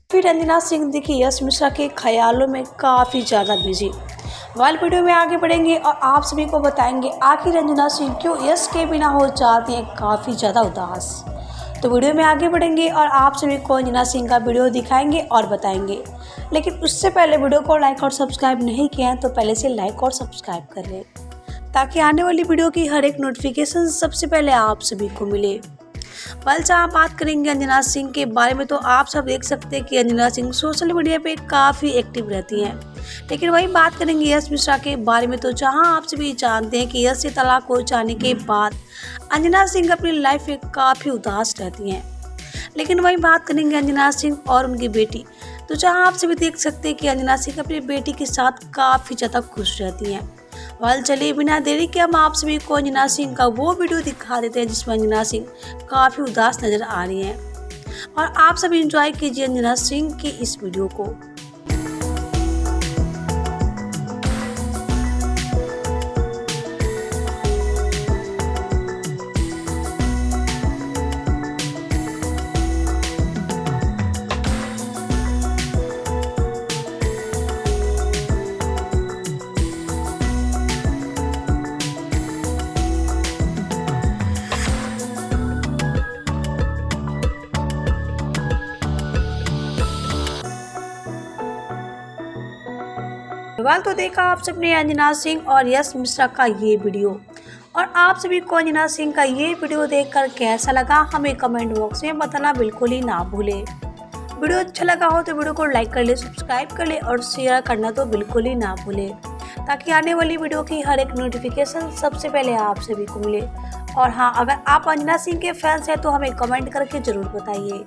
फिर रंजना सिंह दिखी यश मिश्रा के ख्यालों में काफ़ी ज़्यादा बिजी। वाल वीडियो में आगे बढ़ेंगे और आप सभी को बताएंगे आखिर रंजना सिंह क्यों यश के बिना हो जाती हैं काफ़ी ज़्यादा उदास। तो वीडियो में आगे बढ़ेंगे और आप सभी को रंजना सिंह का वीडियो दिखाएंगे और बताएंगे। लेकिन उससे पहले वीडियो को लाइक और सब्सक्राइब नहीं किया है तो पहले से लाइक और सब्सक्राइब कर लें ताकि आने वाली वीडियो की हर एक नोटिफिकेशन सबसे पहले आप सभी को मिले। जहाँ बात करेंगे रंजना सिंह के बारे में तो आप सब देख सकते हैं कि रंजना सिंह सोशल मीडिया पे काफ़ी एक्टिव रहती हैं। लेकिन वही बात करेंगे यश मिश्रा के बारे में तो जहां आप सभी जानते हैं कि यश से तलाक हो जाने के बाद रंजना सिंह अपनी लाइफ में काफ़ी उदास रहती हैं। लेकिन वही बात करेंगे रंजना सिंह और उनकी बेटी तो जहां आप सभी देख सकते हैं कि रंजना सिंह अपनी बेटी के साथ काफ़ी ज़्यादा खुश रहती हैं। चलिए बिना देरी के हम आप सभी को रंजना सिंह का वो वीडियो दिखा देते हैं जिसमें रंजना सिंह काफ़ी उदास नज़र आ रही हैं और आप सभी एंजॉय कीजिए रंजना सिंह की इस वीडियो को। तो देखा आप सबने रंजना सिंह और यश मिश्रा का ये वीडियो और आप सभी को रंजना सिंह का ये वीडियो देखकर कैसा लगा हमें कमेंट बॉक्स में बताना बिल्कुल ही ना भूले। वीडियो अच्छा लगा हो तो वीडियो को लाइक कर ले, सब्सक्राइब कर ले और शेयर करना तो बिल्कुल ही ना भूले ताकि आने वाली वीडियो की हर एक नोटिफिकेशन सबसे पहले आप सभी को मिले। और हाँ, अगर आप रंजना सिंह के फैंस हैं तो हमें कमेंट करके ज़रूर बताइए।